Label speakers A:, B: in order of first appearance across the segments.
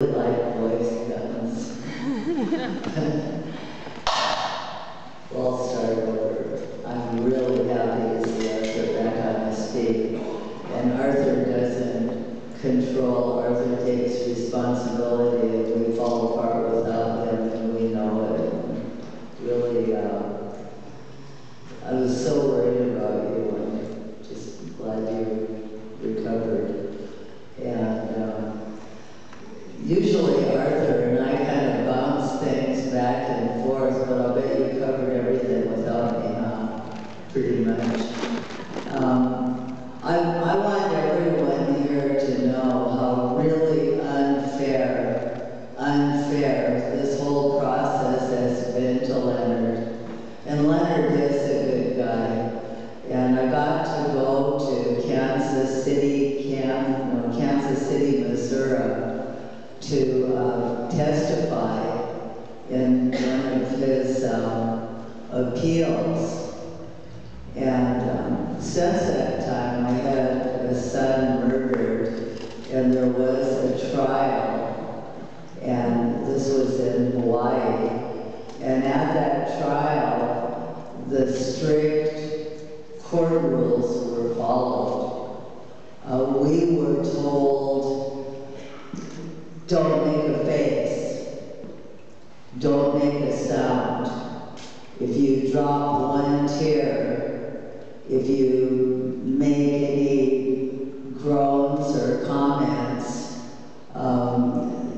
A: like voice guns. We'll start over. I'm really happy to see Arthur back on his feet. And Arthur doesn't control. Arthur takes responsibility. If we fall apart without him, and we know it. Really, I was so worried about you, and just glad you recovered. And usually Arthur and I kind of bounce things back and forth, but I'll bet you covered everything without me, huh? Pretty much. I want everyone here to know how really unfair this whole process has been to Leonard. And Leonard is a good guy. And I got to go to Kansas City, Missouri, to testify in one of his appeals. And since that time, I had a son murdered, and there was a trial, and this was in Hawaii. And at that trial, the strict court rules were followed. We were told, don't make a face, don't make a sound. If you drop one tear, if you make any groans or comments,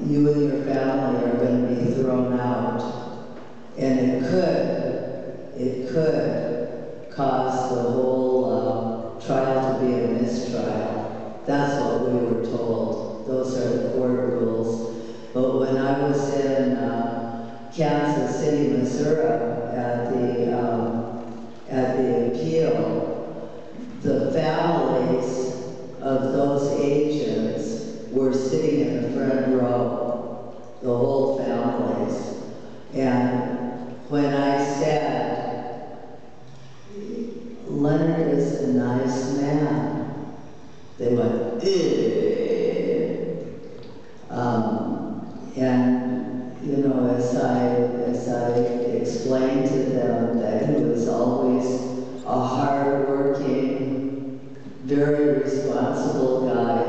A: you and your family are going to be thrown out. And it could cause the whole trial to be a mistrial. That's what we were told. Those are the court rules. But when I was in Kansas City, Missouri, at the appeal, the families of those agents were sitting in the front row, the whole families. And when I said, Leonard is a nice man, they went, ew. And you know, as I explained to them that he was always a hard-working, very responsible guy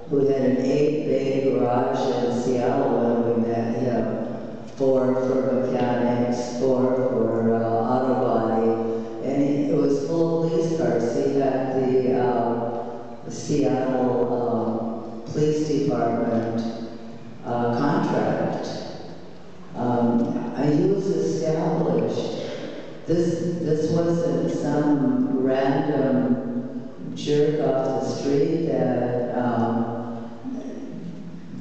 A: who had an 8-bay garage in Seattle when we met him, 4 for mechanics, 4 for auto body, and it was full of police cars. He had the Seattle Police Department contract. He was established. This wasn't some random jerk off the street that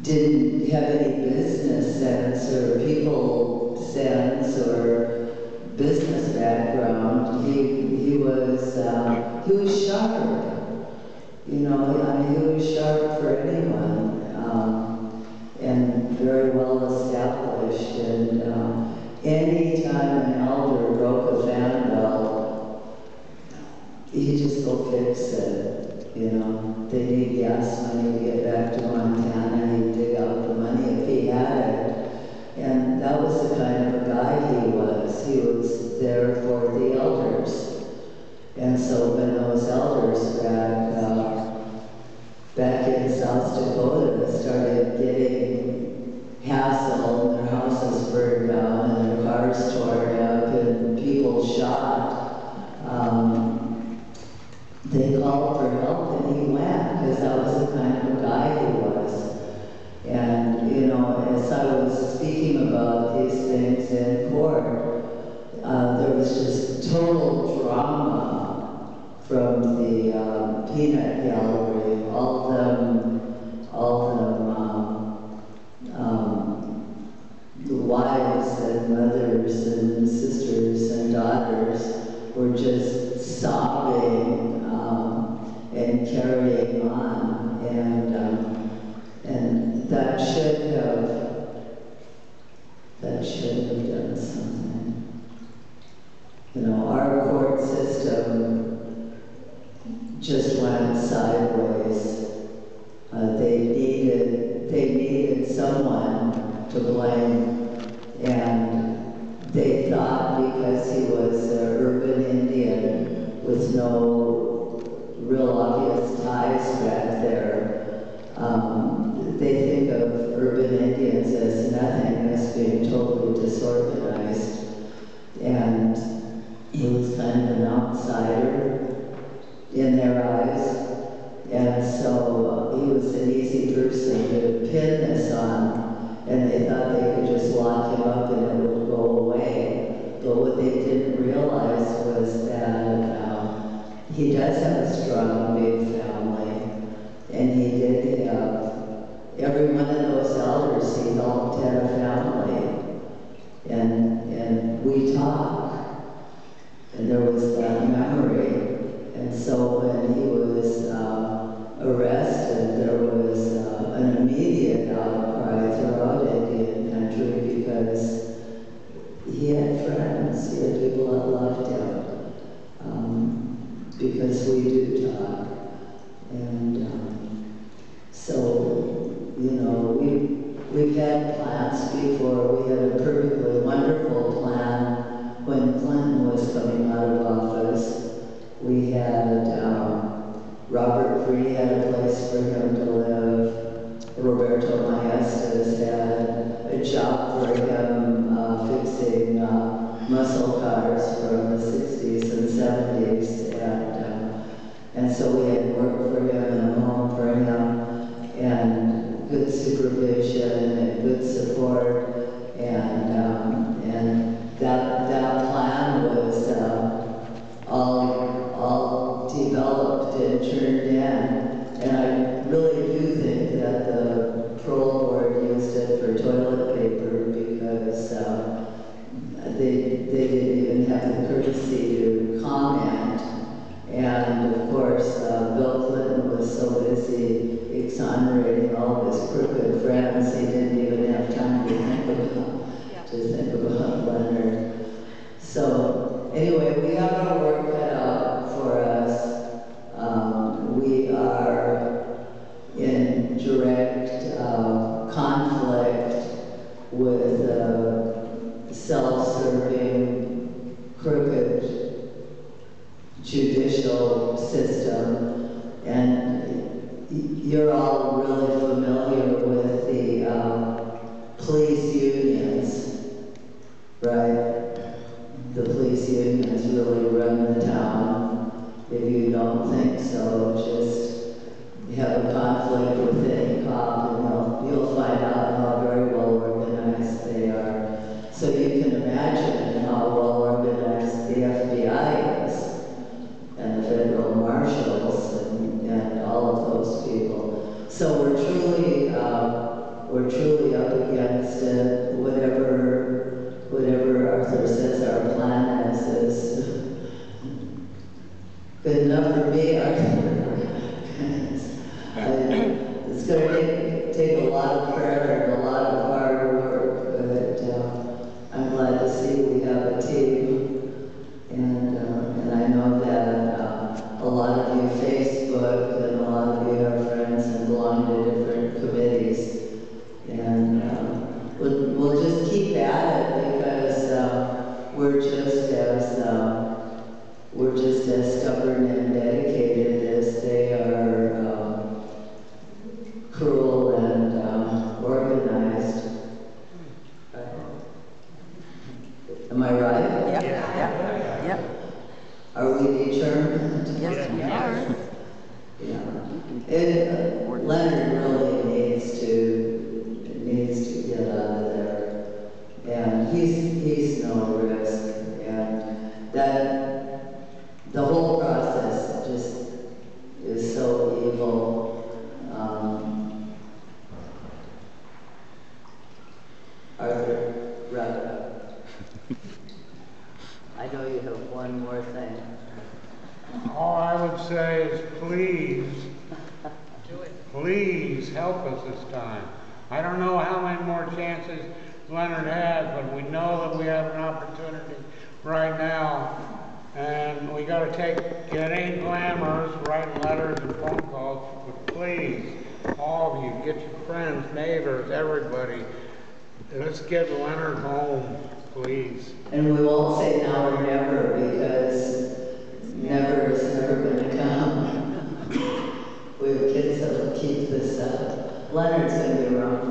A: didn't have any business sense or people sense or business background. He was sharp. You know, I mean, he was sharp for anyone, and very well established. And any time an elder broke a fan belt, he'd just go fix it. You know, they need gas money to get back to Montana. He'd dig out the money if he had it. And that was the kind of a guy he was. He was there for the elders. And so when those elders back in South Dakota started getting hassled, their houses burned down and their cars torn up and people shot, they called for help and he went, because that was the kind of a guy he was. And, you know, as I was speaking about these things in court, there was just total drama from the peanut gallery. All of them, the wives and mothers and sisters and daughters were just sobbing and carrying on, and that should have done something. You know, our court system just went sideways. They needed they needed someone to blame, and they thought because he was an urban Indian with no real obvious ties back there, they think of urban Indians as nothing, as being totally disorganized, and he was kind of an outsider in their eyes. And so he was an easy person to pin this on, and they thought they could just lock him up and it would go away. But what they didn't realize was that he does have a strong, big family, and he did have, every one of those elders he helped had a family, and we talk, and there was that memory. And so when he was arrested, there was an immediate outcry throughout Indian country because he had friends, he had people that loved him, because we do talk. And so, you know, we've had plans before. We had a perfectly wonderful plan when Clinton was coming out of office. We had, Robert Free had a place for him to live. Roberto Maestas had a job for him fixing muscle cars from the 60s and 70s. And so we had work for him and a home for him and good supervision and good support. And that plan was all developed and turned in. And I really do think that the parole board used it for toilet paper because they didn't even have the courtesy to comment. And of course, Bill Clinton was so busy exonerating all of his crooked friends, he didn't even have time to think about Leonard. So anyway, we have our work cut out for us. We are in direct conflict with self-serving, crooked judicial system, and you're all really familiar with the police unions, right? The police unions really run the town. If you don't think so, just have a conflict with any cop and you'll find out how very well organized they are. So you can imagine how well organized the FBI is, and the federal marshals, and all of those people. So we're truly up against it. Whatever Arthur says our plan is good enough for me, Arthur. It's going to take a lot of prayer and a lot of hard work, but I'm glad to see we have a team, and I know that a lot of you Facebook and a lot of you are friends and belong to different committees, and we'll just keep at it because we're just as stubborn and dedicated as they are cruel and organized. Am I right?
B: Yep.
A: Are we determined?
B: Yes, we are.
A: Yeah. Leonard really needs to get out of there, and he's no risk, and that the whole process just is so evil. Arthur, wrap it up. I know you have one more thing.
C: All I would say is please help us this time. I don't know how many more chances Leonard has, but we know that we have an opportunity right now. And we got to it ain't glamorous, writing letters and phone calls, but please, all of you, get your friends, neighbors, everybody. Let's get Leonard home, please.
A: And we won't say now or never, because never is never going to come. We have kids that will keep this up. Leonard's going to be around